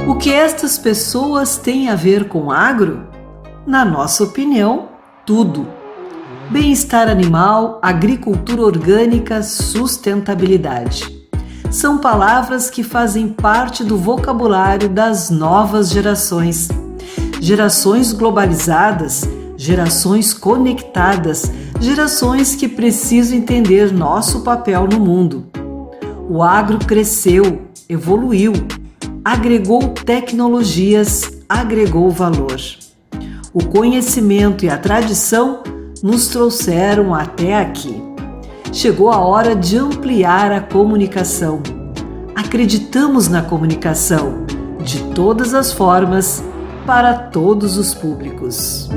O que estas pessoas têm a ver com agro? Na nossa opinião, tudo. Bem-estar animal, agricultura orgânica, sustentabilidade. São palavras que fazem parte do vocabulário das novas gerações. Gerações globalizadas, gerações conectadas, gerações que precisam entender nosso papel no mundo. O agro cresceu, evoluiu, agregou tecnologias, agregou valor. O conhecimento e a tradição nos trouxeram até aqui. Chegou a hora de ampliar a comunicação. Acreditamos na comunicação, de todas as formas, para todos os públicos.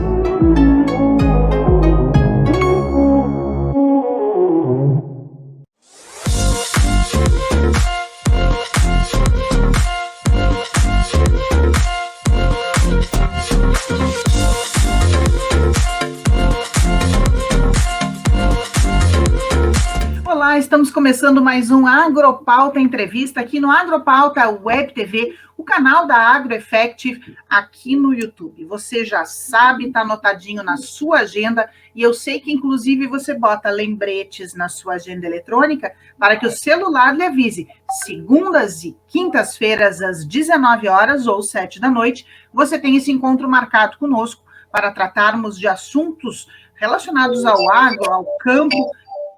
Olá, estamos começando mais um Agropauta Entrevista aqui no Agropauta Web TV, o canal da AgroEffective aqui no YouTube. Você já sabe, está anotadinho na sua agenda e eu sei que inclusive você bota lembretes na sua agenda eletrônica para que o celular lhe avise. Segundas e quintas-feiras às 19 horas ou 7 da noite, você tem esse encontro marcado conosco para tratarmos de assuntos relacionados ao agro, ao campo,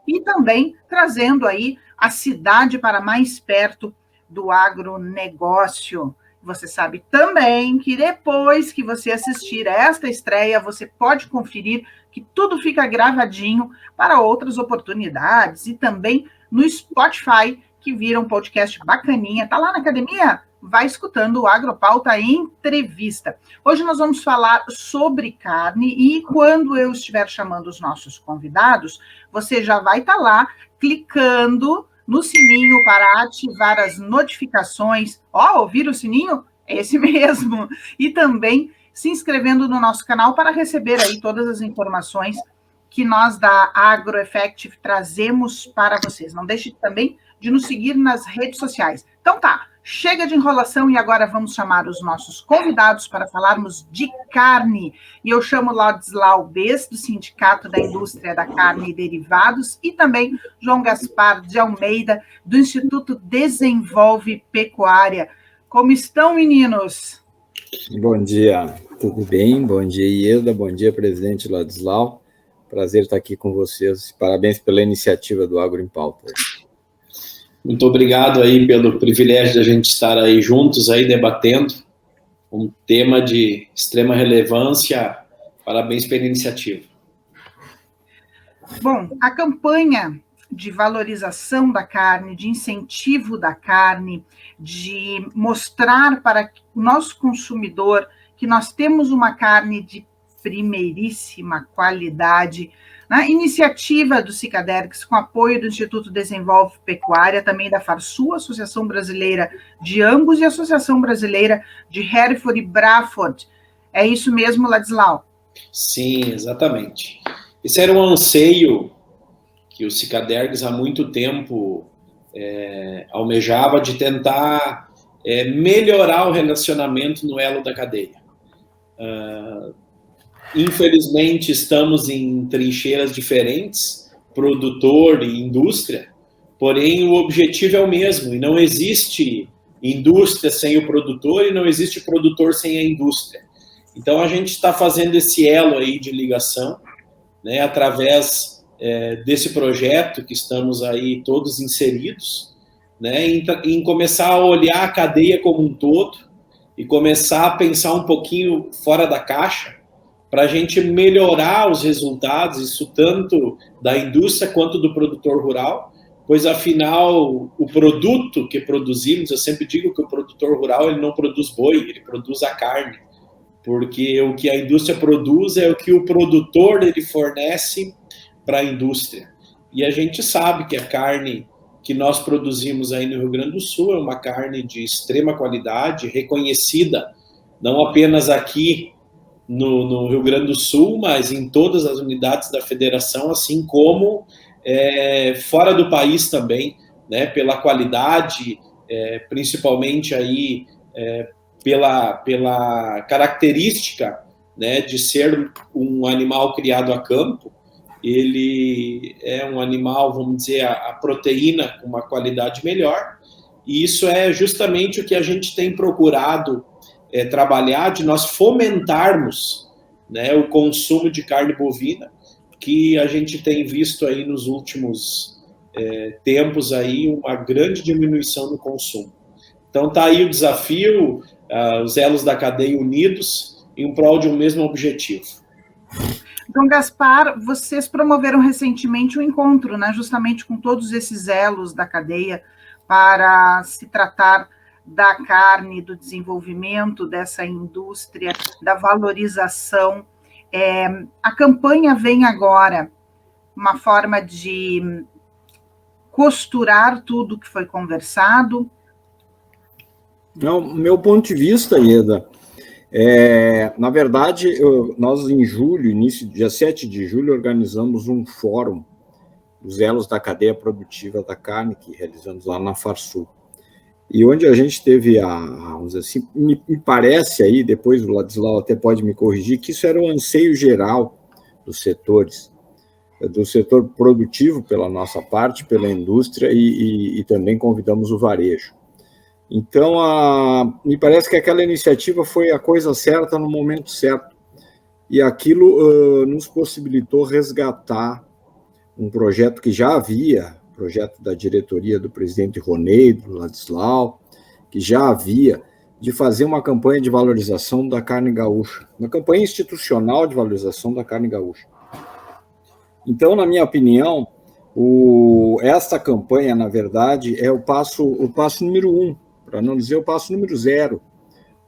e também trazendo aí a cidade para mais perto do agronegócio. Você sabe também que depois que você assistir a esta estreia, você pode conferir que tudo fica gravadinho para outras oportunidades e também no Spotify, que vira um podcast bacaninha. Tá lá na academia? Vai escutando o Agropauta Entrevista. Hoje nós vamos falar sobre carne e quando eu estiver chamando os nossos convidados, você já vai estar lá clicando no sininho para ativar as notificações. Ouvir o sininho? É esse mesmo. E também se inscrevendo no nosso canal para receber aí todas as informações que nós da AgroEffective trazemos para vocês. Não deixe também de nos seguir nas redes sociais. Então tá. Chega de enrolação e agora vamos chamar os nossos convidados para falarmos de carne. E eu chamo Ladislau Bes, do Sindicato da Indústria da Carne e Derivados, e também João Gaspar de Almeida, do Instituto Desenvolve Pecuária. Como estão, meninos? Bom dia, tudo bem? Bom dia, Ieda. Bom dia, presidente Ladislau. Prazer estar aqui com vocês. Parabéns pela iniciativa do Agro em Pauta. Muito obrigado aí pelo privilégio de a gente estar aí juntos, aí debatendo um tema de extrema relevância. Parabéns pela iniciativa. Bom, a campanha de valorização da carne, de incentivo da carne, de mostrar para o nosso consumidor que nós temos uma carne de primeiríssima qualidade, na iniciativa do Cicadergs, com apoio do Instituto Desenvolve Pecuária, também da Farsul, Associação Brasileira de Angus e Associação Brasileira de Hereford e Braford. É isso mesmo, Ladislau? Sim, exatamente. Esse era um anseio que o Cicadergs há muito tempo almejava de tentar melhorar o relacionamento no elo da cadeia. Infelizmente, estamos em trincheiras diferentes, produtor e indústria, porém o objetivo é o mesmo, e não existe indústria sem o produtor e não existe produtor sem a indústria. Então, a gente está fazendo esse elo aí de ligação, né, através desse projeto que estamos aí todos inseridos, né, em começar a olhar a cadeia como um todo e começar a pensar um pouquinho fora da caixa, para a gente melhorar os resultados, isso tanto da indústria quanto do produtor rural, pois, afinal, o produto que produzimos, eu sempre digo que o produtor rural ele não produz boi, ele produz a carne, porque o que a indústria produz é o que o produtor ele fornece para a indústria. E a gente sabe que a carne que nós produzimos aí no Rio Grande do Sul é uma carne de extrema qualidade, reconhecida, não apenas aqui no Rio Grande do Sul, mas em todas as unidades da federação, assim como fora do país também, né, pela qualidade, principalmente aí pela característica, né, de ser um animal criado a campo. Ele é um animal, vamos dizer, a proteína com uma qualidade melhor, e isso é justamente o que a gente tem procurado trabalhar, de nós fomentarmos, né, o consumo de carne bovina, que a gente tem visto aí nos últimos tempos aí uma grande diminuição no consumo. Então está aí o desafio, os elos da cadeia unidos em prol de um mesmo objetivo. Então, Gaspar, vocês promoveram recentemente um encontro, né, justamente com todos esses elos da cadeia para se tratar da carne, do desenvolvimento dessa indústria, da valorização. A campanha vem agora, uma forma de costurar tudo que foi conversado? Não, meu ponto de vista, Ieda, na verdade, nós em julho, início, dia 7 de julho, organizamos um fórum dos elos da cadeia produtiva da carne, que realizamos lá na Farsul. E onde a gente teve vamos dizer assim, me parece aí, depois o Ladislau até pode me corrigir, que isso era um anseio geral dos setores, do setor produtivo pela nossa parte, pela indústria, e também convidamos o varejo. Então, me parece que aquela iniciativa foi a coisa certa no momento certo, e aquilo nos possibilitou resgatar um projeto que já havia, projeto da diretoria do presidente Ronei, do Ladislau, que já havia, de fazer uma campanha de valorização da carne gaúcha, uma campanha institucional de valorização da carne gaúcha. Então, na minha opinião, esta campanha, na verdade, é o passo número 1, para não dizer o passo número 0,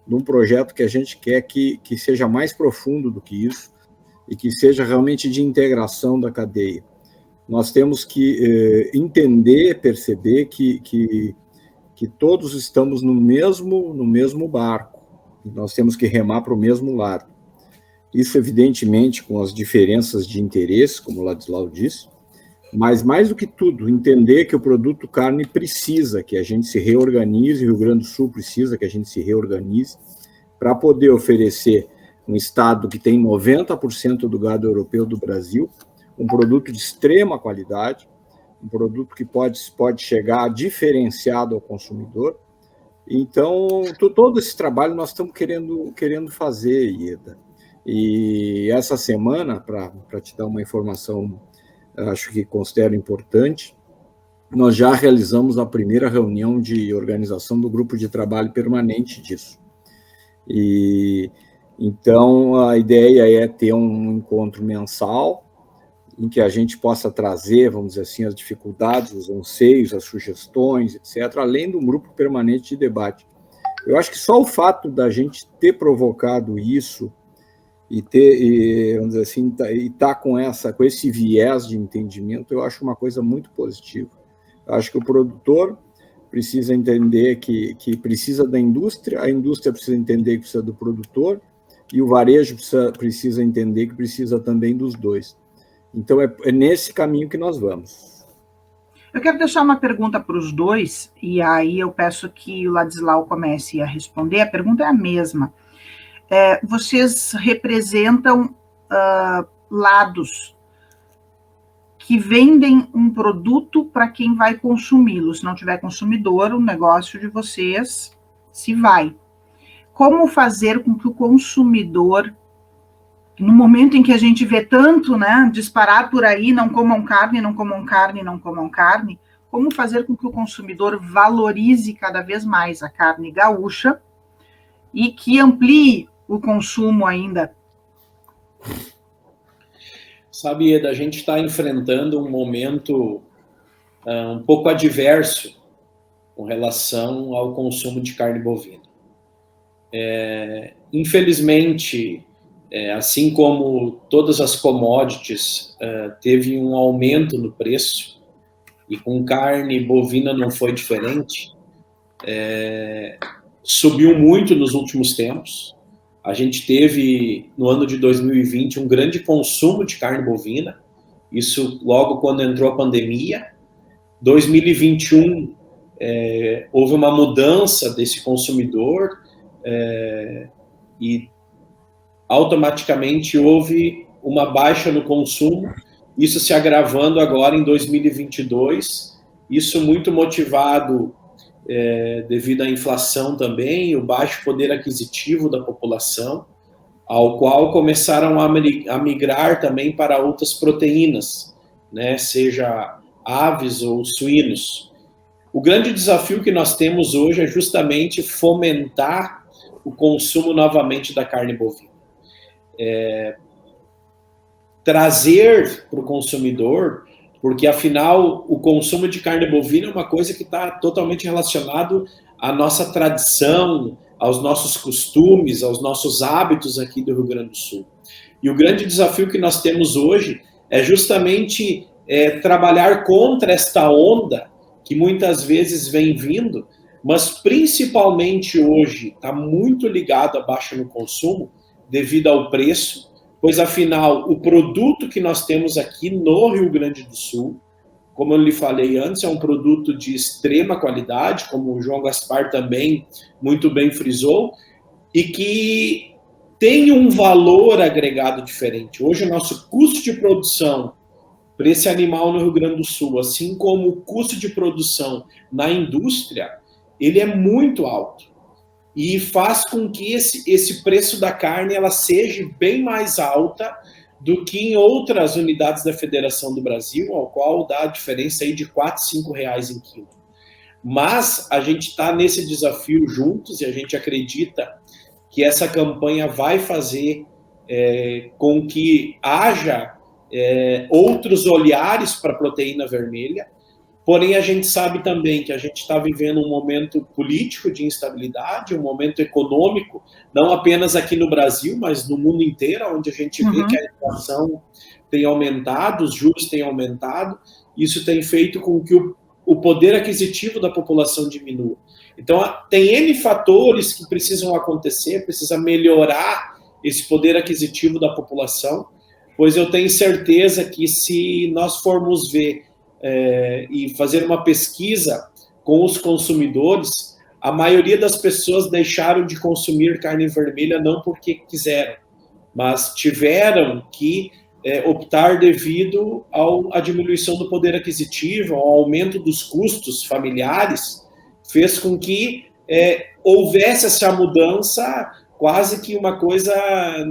de um projeto que a gente quer que seja mais profundo do que isso e que seja realmente de integração da cadeia. Nós temos que entender, perceber que todos estamos no mesmo barco, e nós temos que remar para o mesmo lado. Isso, evidentemente, com as diferenças de interesse, como o Ladislau disse, mas, mais do que tudo, entender que o produto carne precisa que a gente se reorganize, o Rio Grande do Sul precisa que a gente se reorganize, para poder oferecer um estado que tem 90% do gado europeu do Brasil, um produto de extrema qualidade, um produto que pode chegar diferenciado ao consumidor. Então, todo esse trabalho nós estamos querendo fazer, Ieda. E essa semana, para te dar uma informação, acho que considero importante, nós já realizamos a primeira reunião de organização do grupo de trabalho permanente disso. E então a ideia é ter um encontro mensal em que a gente possa trazer, vamos dizer assim, as dificuldades, os anseios, as sugestões, etc., além do grupo permanente de debate. Eu acho que só o fato da gente ter provocado isso vamos dizer assim, estar com esse viés de entendimento, eu acho uma coisa muito positiva. Eu acho que o produtor precisa entender que precisa da indústria, a indústria precisa entender que precisa do produtor, e o varejo precisa entender que precisa também dos dois. Então, é nesse caminho que nós vamos. Eu quero deixar uma pergunta para os dois, e aí eu peço que o Ladislau comece a responder. A pergunta é a mesma. Vocês representam lados que vendem um produto para quem vai consumi-lo. Se não tiver consumidor, o negócio de vocês se vai. Como fazer com que o consumidor, no momento em que a gente vê tanto, né, disparar por aí, não comam carne, não comam carne, não comam carne, como fazer com que o consumidor valorize cada vez mais a carne gaúcha e que amplie o consumo ainda? Sabe, Eda, a gente está enfrentando um momento um pouco adverso com relação ao consumo de carne bovina. Infelizmente, assim como todas as commodities, teve um aumento no preço, e com carne bovina não foi diferente, subiu muito nos últimos tempos. A gente teve, no ano de 2020, um grande consumo de carne bovina, isso logo quando entrou a pandemia. 2021, houve uma mudança desse consumidor, e automaticamente houve uma baixa no consumo, isso se agravando agora em 2022, isso muito motivado devido à inflação também, o baixo poder aquisitivo da população, ao qual começaram a migrar também para outras proteínas, né, seja aves ou suínos. O grande desafio que nós temos hoje é justamente fomentar o consumo novamente da carne bovina. Trazer para o consumidor, porque afinal o consumo de carne bovina é uma coisa que está totalmente relacionado à nossa tradição, aos nossos costumes, aos nossos hábitos aqui do Rio Grande do Sul. E o grande desafio que nós temos hoje é justamente trabalhar contra esta onda que muitas vezes vem vindo, mas principalmente hoje está muito ligado à baixa no consumo devido ao preço, pois afinal o produto que nós temos aqui no Rio Grande do Sul, como eu lhe falei antes, é um produto de extrema qualidade, como o João Gaspar também muito bem frisou, e que tem um valor agregado diferente. Hoje o nosso custo de produção para esse animal no Rio Grande do Sul, assim como o custo de produção na indústria, ele é muito alto. E faz com que esse preço da carne ela seja bem mais alta do que em outras unidades da Federação do Brasil, ao qual dá a diferença aí de R$ 4, R$ 5 em quilo. Mas a gente está nesse desafio juntos e a gente acredita que essa campanha vai fazer com que haja outros olhares para a proteína vermelha, porém a gente sabe também que a gente está vivendo um momento político de instabilidade, um momento econômico, não apenas aqui no Brasil, mas no mundo inteiro, onde a gente vê que a inflação tem aumentado, os juros têm aumentado, isso tem feito com que o poder aquisitivo da população diminua. Então, tem N fatores que precisam acontecer, precisa melhorar esse poder aquisitivo da população, pois eu tenho certeza que se nós formos ver e fazer uma pesquisa com os consumidores, a maioria das pessoas deixaram de consumir carne vermelha não porque quiseram, mas tiveram que optar devido à diminuição do poder aquisitivo, ao aumento dos custos familiares, fez com que houvesse essa mudança quase que uma coisa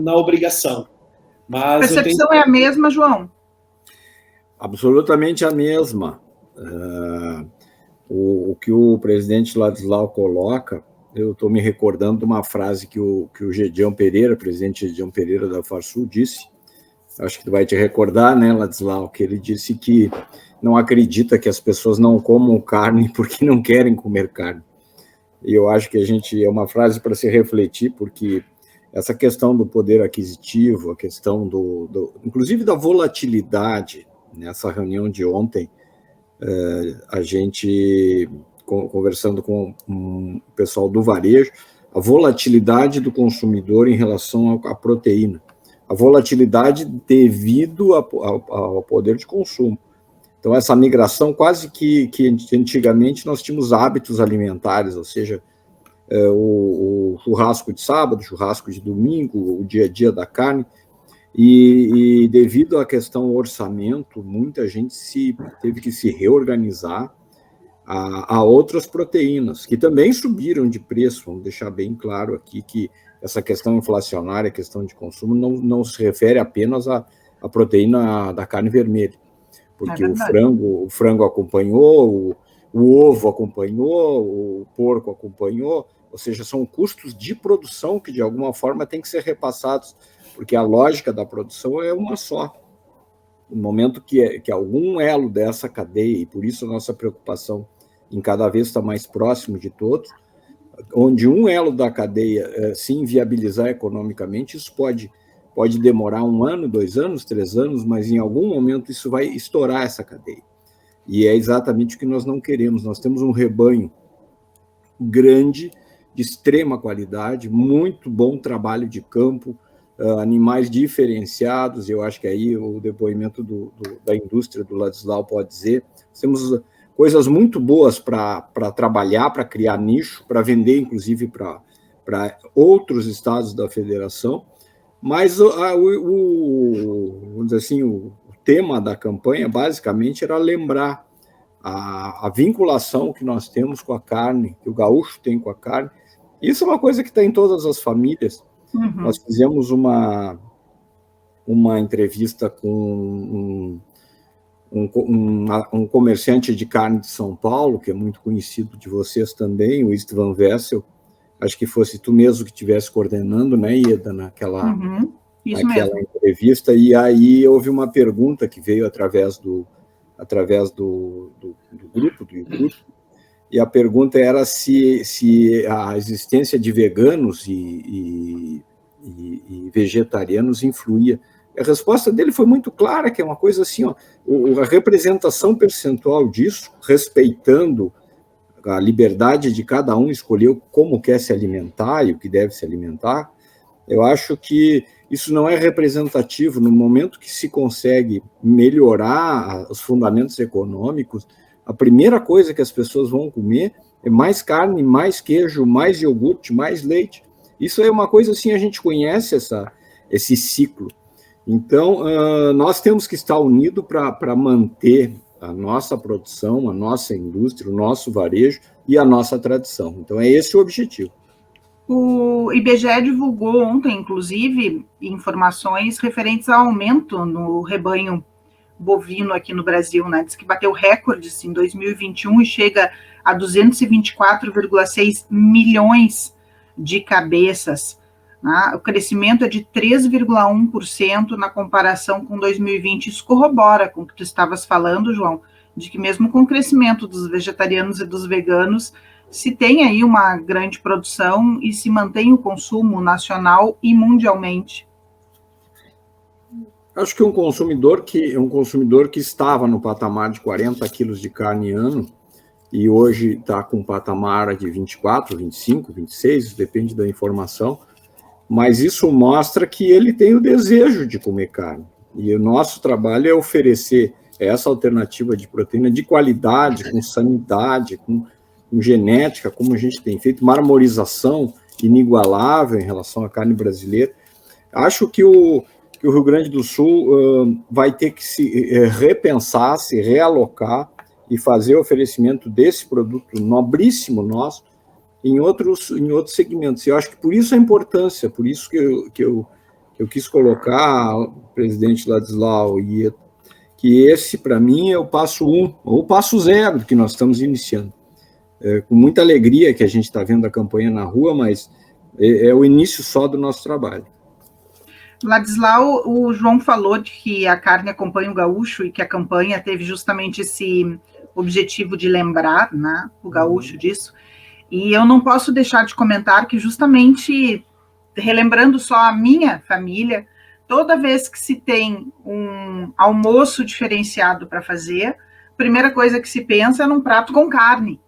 na obrigação. Mas a percepção é a mesma, João? Absolutamente a mesma. O que o presidente Ladislau coloca, eu estou me recordando de uma frase que o Gedião Pereira, presidente Gedião Pereira da Farsul, disse, acho que tu vai te recordar, né, Ladislau, que ele disse que não acredita que as pessoas não comam carne porque não querem comer carne. E eu acho que é uma frase para se refletir, porque essa questão do poder aquisitivo, a questão inclusive da volatilidade, nessa reunião de ontem, a gente, conversando com o pessoal do varejo, a volatilidade do consumidor em relação à proteína, a volatilidade devido ao poder de consumo. Então, essa migração quase que antigamente nós tínhamos hábitos alimentares, ou seja, o churrasco de sábado, churrasco de domingo, o dia a dia da carne, e devido à questão orçamento, muita gente teve que se reorganizar a outras proteínas, que também subiram de preço. Vamos deixar bem claro aqui que essa questão inflacionária, a questão de consumo, não se refere apenas à proteína da carne vermelha, porque o frango acompanhou, o ovo acompanhou, o porco acompanhou, ou seja, são custos de produção que, de alguma forma, têm que ser repassados, porque a lógica da produção é uma só. No momento que algum elo dessa cadeia, e por isso a nossa preocupação em cada vez estar mais próximo de todos, onde um elo da cadeia se inviabilizar economicamente, isso pode demorar 1 ano, 2 anos, 3 anos, mas em algum momento isso vai estourar essa cadeia. E é exatamente o que nós não queremos. Nós temos um rebanho grande, de extrema qualidade, muito bom trabalho de campo, animais diferenciados. Eu acho que aí o depoimento da indústria do Ladislau pode dizer. Temos coisas muito boas para trabalhar, para criar nicho, para vender, inclusive, para para outros estados da federação, mas vamos dizer assim, o tema da campanha basicamente era lembrar a vinculação que nós temos com a carne, que o gaúcho tem com a carne. Isso é uma coisa que está em todas as famílias. Uhum. Nós fizemos uma entrevista com um comerciante de carne de São Paulo, que é muito conhecido de vocês também, o Istvan Wessel. Acho que fosse tu mesmo que estivesse coordenando, né, Ieda, naquela entrevista. E aí houve uma pergunta que veio através do grupo, do YouTube, e a pergunta era se a existência de veganos e vegetarianos influía. A resposta dele foi muito clara, que é uma coisa assim, ó, a representação percentual disso, respeitando a liberdade de cada um escolher como quer se alimentar e o que deve se alimentar, eu acho que isso não é representativo. No momento que se consegue melhorar os fundamentos econômicos, a primeira coisa que as pessoas vão comer é mais carne, mais queijo, mais iogurte, mais leite. Isso é uma coisa assim, a gente conhece esse ciclo. Então, nós temos que estar unidos para manter a nossa produção, a nossa indústria, o nosso varejo e a nossa tradição. Então, é esse o objetivo. O IBGE divulgou ontem, inclusive, informações referentes ao aumento no rebanho bovino aqui no Brasil, né? Diz que bateu recordes em 2021 e chega a 224,6 milhões de cabeças. Né? O crescimento é de 3,1% na comparação com 2020. Isso corrobora com o que tu estavas falando, João, de que mesmo com o crescimento dos vegetarianos e dos veganos, se tem aí uma grande produção e se mantém o consumo nacional e mundialmente. Acho que um consumidor que estava no patamar de 40 quilos de carne ano e hoje está com um patamar de 24, 25, 26, depende da informação, mas isso mostra que ele tem o desejo de comer carne. E o nosso trabalho é oferecer essa alternativa de proteína de qualidade, com sanidade, com genética, como a gente tem feito, marmorização inigualável em relação à carne brasileira. Acho que o Rio Grande do Sul vai ter que se repensar, se realocar e fazer oferecimento desse produto nobríssimo nosso em outros segmentos. E eu acho que por isso a importância, por isso que eu quis colocar, presidente Ladislau, que esse, para mim, é o passo 1, ou o passo 0 que nós estamos iniciando. Com muita alegria que a gente está vendo a campanha na rua, mas é o início só do nosso trabalho. Ladislau, o João falou de que a carne acompanha o gaúcho e que a campanha teve justamente esse objetivo de lembrar, né, o gaúcho disso. E eu não posso deixar de comentar que justamente, relembrando só a minha família, toda vez que se tem um almoço diferenciado para fazer, a primeira coisa que se pensa é num prato com carne.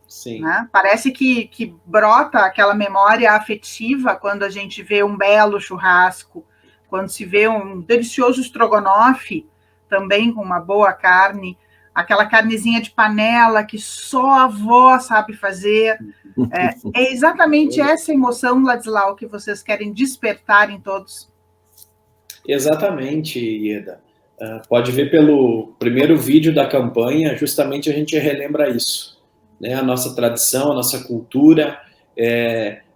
Sim. Né? Parece que brota aquela memória afetiva quando a gente vê um belo churrasco, quando se vê um delicioso estrogonofe, também com uma boa carne, aquela carnezinha de panela que só a avó sabe fazer. É exatamente essa emoção, Ladislau, que vocês querem despertar em todos. Exatamente, Ieda. Pode ver pelo primeiro vídeo da campanha, justamente a gente relembra isso. Né, a nossa tradição, a nossa cultura,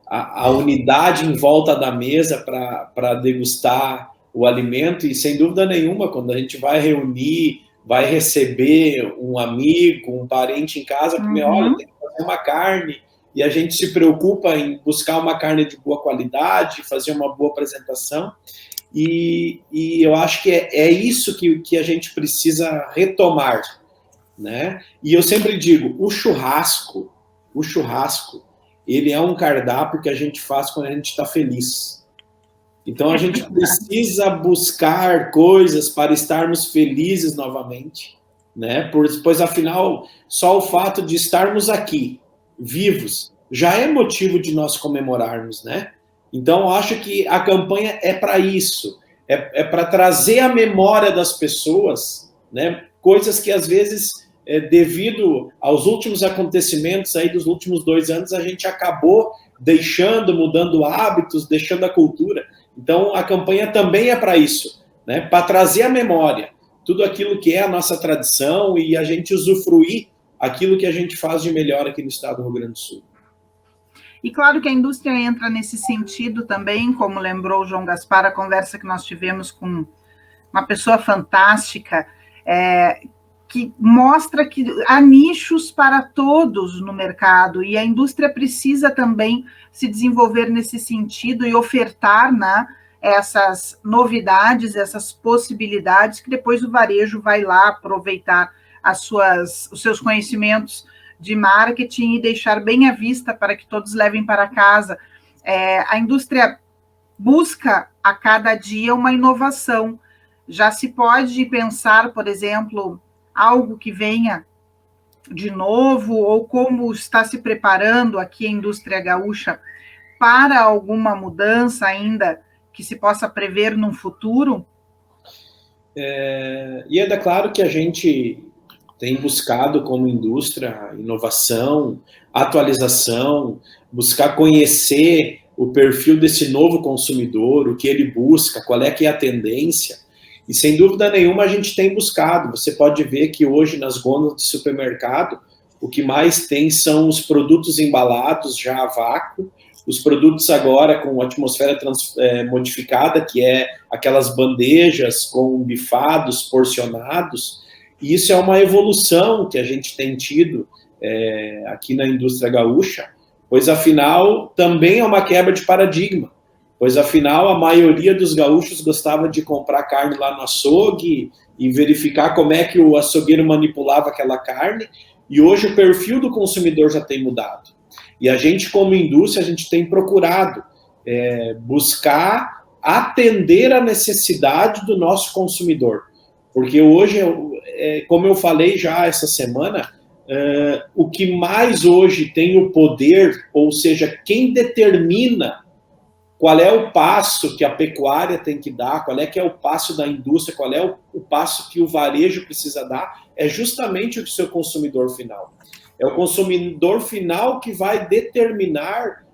a unidade em volta da mesa para degustar o alimento, e sem dúvida nenhuma, quando a gente vai reunir, vai receber um amigo, um parente em casa, olha, tem que fazer uma carne, e a gente se preocupa em buscar uma carne de boa qualidade, fazer uma boa apresentação, e eu acho que é isso que a gente precisa retomar. Né? E eu sempre digo, o churrasco, ele é um cardápio que a gente faz quando a gente está feliz. Então a gente precisa buscar coisas para estarmos felizes novamente, né? Pois afinal, só o fato de estarmos aqui, vivos, já é motivo de nós comemorarmos, né? Então eu acho que a campanha é para isso, é para trazer a memória das pessoas, né? Coisas que às vezes devido aos últimos acontecimentos aí dos últimos 2 anos, a gente acabou mudando hábitos, deixando a cultura. Então, a campanha também é para isso, né? Para trazer à memória tudo aquilo que é a nossa tradição e a gente usufruir aquilo que a gente faz de melhor aqui no estado do Rio Grande do Sul. E claro que a indústria entra nesse sentido também, como lembrou o João Gaspar, a conversa que nós tivemos com uma pessoa fantástica, que mostra que há nichos para todos no mercado, e a indústria precisa também se desenvolver nesse sentido e ofertar, né, essas novidades, essas possibilidades, que depois o varejo vai lá aproveitar os seus conhecimentos de marketing e deixar bem à vista para que todos levem para casa. A indústria busca a cada dia uma inovação. Já se pode pensar, por exemplo, algo que venha de novo, ou como está se preparando aqui a indústria gaúcha para alguma mudança ainda que se possa prever no futuro? E é claro que a gente tem buscado como indústria inovação, atualização, buscar conhecer o perfil desse novo consumidor, o que ele busca, qual é que é a tendência. E sem dúvida nenhuma a gente tem buscado. Você pode ver que hoje nas gôndolas de supermercado o que mais tem são os produtos embalados já a vácuo, os produtos agora com atmosfera modificada, que é aquelas bandejas com bifados, porcionados. E isso é uma evolução que a gente tem tido aqui na indústria gaúcha, pois afinal também é uma quebra de paradigma, pois afinal a maioria dos gaúchos gostava de comprar carne lá no açougue e verificar como é que o açougueiro manipulava aquela carne, e hoje o perfil do consumidor já tem mudado. E a gente, como indústria, a gente tem procurado buscar atender a necessidade do nosso consumidor, porque hoje, como eu falei já essa semana, o que mais hoje tem o poder, ou seja, quem determina qual é o passo que a pecuária tem que dar, qual é que é o passo da indústria, qual é o passo que o varejo precisa dar, é justamente o seu consumidor final. É o consumidor final que vai determinar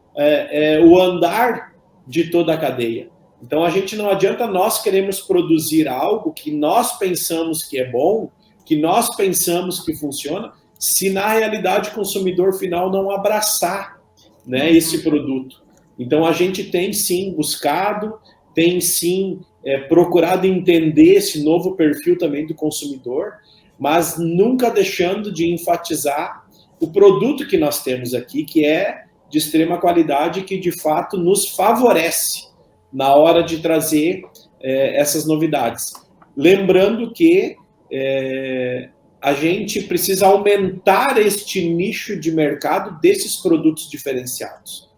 o andar de toda a cadeia. Então, a gente não adianta nós queremos produzir algo que nós pensamos que é bom, que nós pensamos que funciona, se na realidade o consumidor final não abraçar, né, esse produto. Então, a gente tem sim buscado, tem sim procurado entender esse novo perfil também do consumidor, mas nunca deixando de enfatizar o produto que nós temos aqui, que é de extrema qualidade, que de fato nos favorece na hora de trazer essas novidades. Lembrando que a gente precisa aumentar este nicho de mercado desses produtos diferenciados,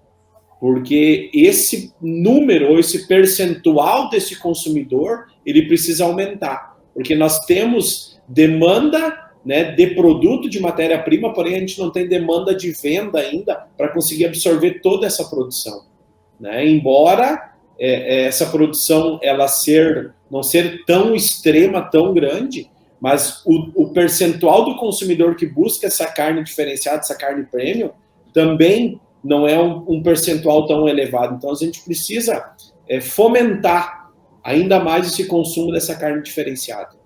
porque esse número, ou esse percentual desse consumidor, ele precisa aumentar, porque nós temos demanda, né, de produto, de matéria-prima, porém a gente não tem demanda de venda ainda para conseguir absorver toda essa produção, né? Embora essa produção ela não ser tão extrema, tão grande, mas o percentual do consumidor que busca essa carne diferenciada, essa carne premium, também não é um percentual tão elevado. Então a gente precisa fomentar ainda mais esse consumo dessa carne diferenciada.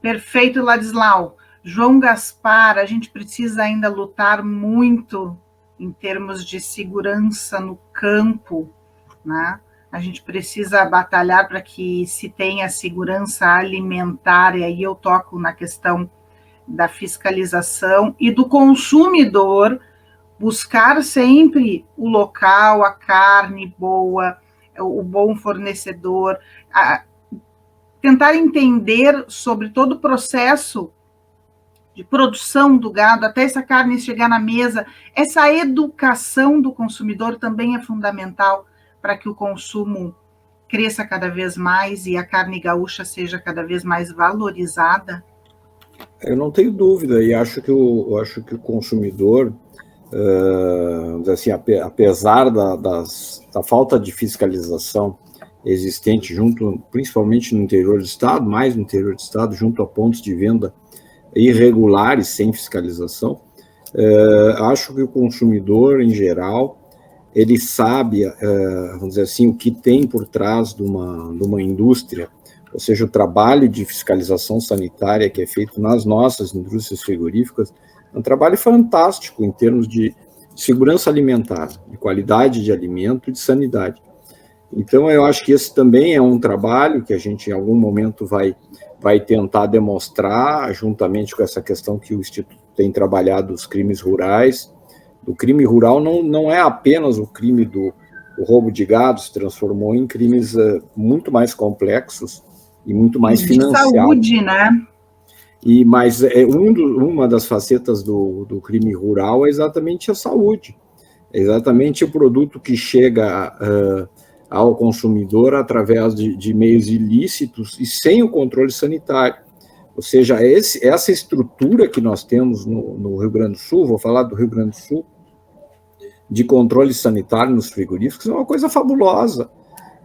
Perfeito, Ladislau. João Gaspar, a gente precisa ainda lutar muito em termos de segurança no campo, né? A gente precisa batalhar para que se tenha segurança alimentar, e aí eu toco na questão da fiscalização e do consumidor buscar sempre o local, a carne boa, o bom fornecedor, tentar entender sobre todo o processo de produção do gado, até essa carne chegar na mesa. Essa educação do consumidor também é fundamental para que o consumo cresça cada vez mais e a carne gaúcha seja cada vez mais valorizada? Eu não tenho dúvida, e acho que o consumidor, assim, apesar da falta de fiscalização existente principalmente no interior do estado, mais no interior do estado, junto a pontos de venda irregulares, sem fiscalização, acho que o consumidor, em geral, ele sabe, vamos dizer assim, o que tem por trás de uma indústria, ou seja, o trabalho de fiscalização sanitária que é feito nas nossas indústrias frigoríficas, é um trabalho fantástico em termos de segurança alimentar, de qualidade de alimento e de sanidade. Então, eu acho que esse também é um trabalho que a gente, em algum momento, vai tentar demonstrar, juntamente com essa questão que o Instituto tem trabalhado, os crimes rurais. O crime rural não é apenas o crime do roubo de gado, se transformou em crimes muito mais complexos e muito mais financiados. De saúde, né? Mas uma das facetas do crime rural é exatamente a saúde, é exatamente o produto que chega ao consumidor através de meios ilícitos e sem o controle sanitário. Ou seja, essa estrutura que nós temos no Rio Grande do Sul, vou falar do Rio Grande do Sul, de controle sanitário nos frigoríficos, é uma coisa fabulosa.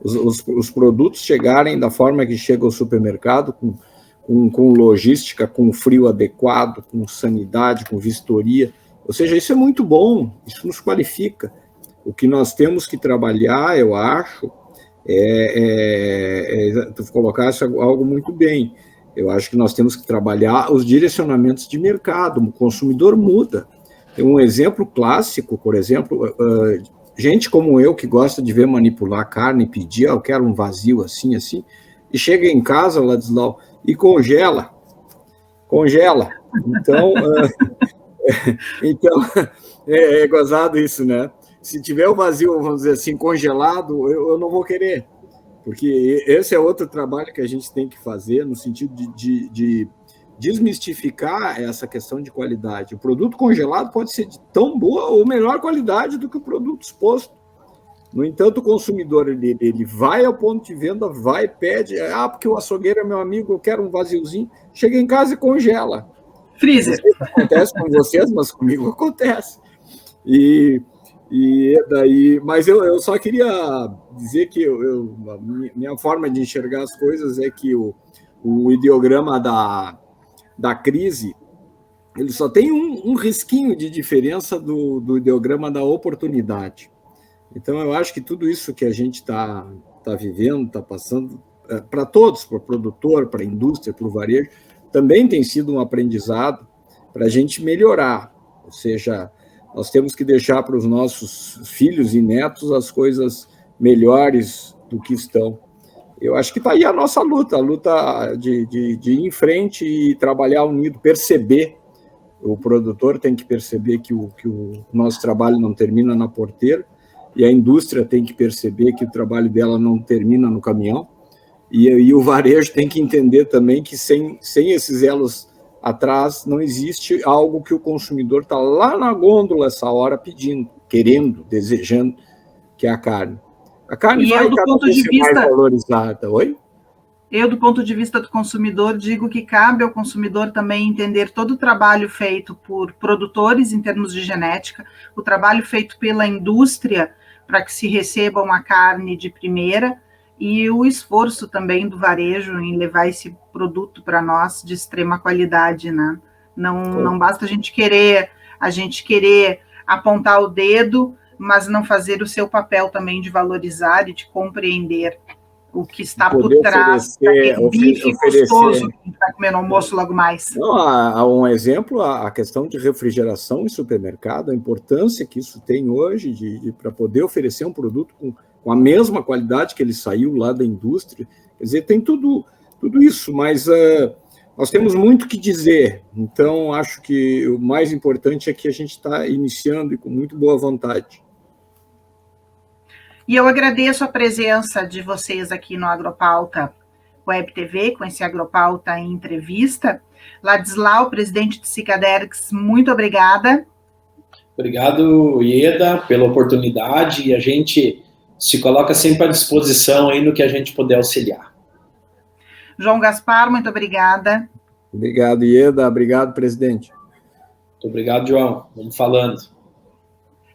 Os produtos chegarem da forma que chega ao supermercado, com logística, com frio adequado, com sanidade, com vistoria. Ou seja, isso é muito bom, isso nos qualifica. O que nós temos que trabalhar, eu acho, tu colocasse algo muito bem. Eu acho que nós temos que trabalhar os direcionamentos de mercado. O consumidor muda. Tem um exemplo clássico, por exemplo, gente como eu, que gosta de ver manipular carne e pedir, eu quero um vazio assim, e chega em casa, Ladislau, e congela. Então, é gozado isso, né? Se tiver o vazio, vamos dizer assim, congelado, eu não vou querer, porque esse é outro trabalho que a gente tem que fazer no sentido de desmistificar essa questão de qualidade. O produto congelado pode ser de tão boa ou melhor qualidade do que o produto exposto. No entanto, o consumidor ele vai ao ponto de venda, pede, porque o açougueiro é meu amigo, eu quero um vaziozinho, chega em casa e congela. Freezer. Isso acontece com vocês, mas comigo acontece. Mas eu só queria dizer que a minha forma de enxergar as coisas é que o ideograma da crise, ele só tem um risquinho de diferença do ideograma da oportunidade. Então, eu acho que tudo isso que a gente está vivendo, está passando, para todos, para o produtor, para a indústria, para o varejo, também tem sido um aprendizado para a gente melhorar. Ou seja, nós temos que deixar para os nossos filhos e netos as coisas melhores do que estão. Eu acho que está aí a nossa luta, a luta de ir em frente e trabalhar unido, perceber. O produtor tem que perceber que o nosso trabalho não termina na porteira, e a indústria tem que perceber que o trabalho dela não termina no caminhão, e o varejo tem que entender também que sem esses elos atrás não existe algo que o consumidor está lá na gôndola essa hora pedindo, querendo, desejando, que é a carne. A carne vai cada vez ser mais valorizada. Oi? Eu, do ponto de vista do consumidor, digo que cabe ao consumidor também entender todo o trabalho feito por produtores em termos de genética, o trabalho feito pela indústria para que se receba uma carne de primeira e o esforço também do varejo em levar esse produto para nós de extrema qualidade, né? Não basta a gente querer apontar o dedo, mas não fazer o seu papel também de valorizar e de compreender o que está por trás daquele bife gostoso que a gente vai comer no almoço logo mais. Não, há um exemplo, a questão de refrigeração em supermercado, a importância que isso tem hoje para poder oferecer um produto com a mesma qualidade que ele saiu lá da indústria. Quer dizer, tem tudo isso, mas nós temos muito que dizer. Então, acho que o mais importante é que a gente está iniciando e com muito boa vontade. E eu agradeço a presença de vocês aqui no Agropauta Web TV, com esse Agropauta em entrevista. Ladislau, presidente de Cicaderx, muito obrigada. Obrigado, Ieda, pela oportunidade, e a gente se coloca sempre à disposição aí no que a gente puder auxiliar. João Gaspar, muito obrigada. Obrigado, Ieda. Obrigado, presidente. Muito obrigado, João. Vamos falando.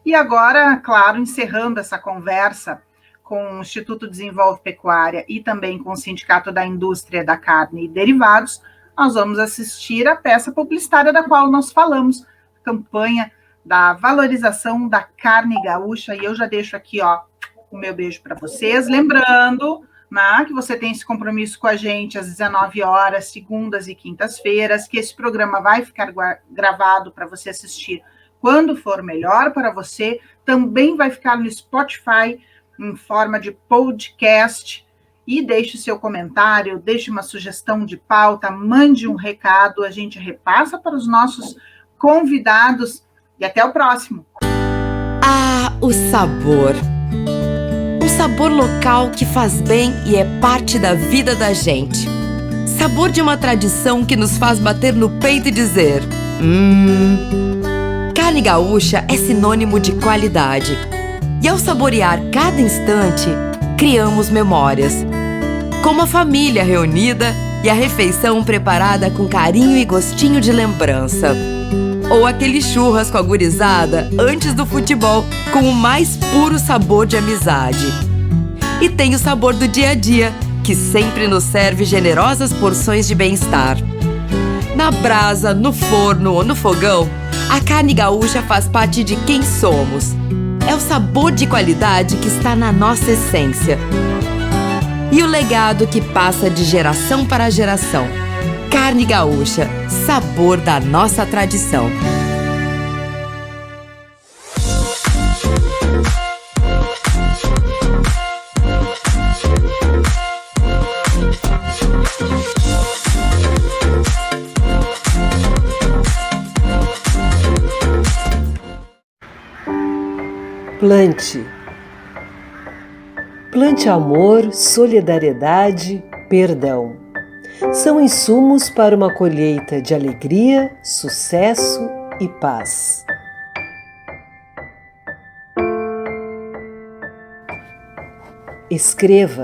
E agora, claro, encerrando essa conversa com o Instituto Desenvolve Pecuária e também com o Sindicato da Indústria da Carne e Derivados, nós vamos assistir a peça publicitária da qual nós falamos, a campanha da valorização da carne gaúcha, e eu já deixo aqui, o meu beijo para vocês, lembrando, né, que você tem esse compromisso com a gente às 19 horas, segundas e quintas-feiras, que esse programa vai ficar gravado para você assistir quando for melhor para você, também vai ficar no Spotify em forma de podcast, e deixe seu comentário, deixe uma sugestão de pauta, mande um recado, a gente repassa para os nossos convidados, e até o próximo. Ah, o sabor! Um sabor local que faz bem e é parte da vida da gente. Sabor de uma tradição que nos faz bater no peito e dizer: Carne gaúcha é sinônimo de qualidade. E ao saborear cada instante, criamos memórias. Como a família reunida e a refeição preparada com carinho e gostinho de lembrança. Ou aquele churras com a gurizada antes do futebol, com o mais puro sabor de amizade. E tem o sabor do dia a dia, que sempre nos serve generosas porções de bem-estar. Na brasa, no forno ou no fogão, a carne gaúcha faz parte de quem somos. É o sabor de qualidade que está na nossa essência. E o legado que passa de geração para geração. Carne gaúcha, sabor da nossa tradição. Plante. Plante amor, solidariedade, perdão. São insumos para uma colheita de alegria, sucesso e paz. Escreva.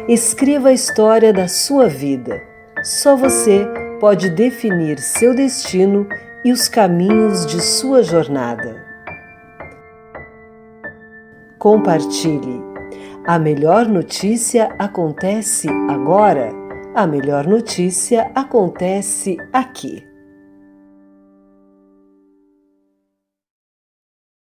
Escreva a história da sua vida. Só você pode definir seu destino e os caminhos de sua jornada. Compartilhe. A melhor notícia acontece agora. A melhor notícia acontece aqui.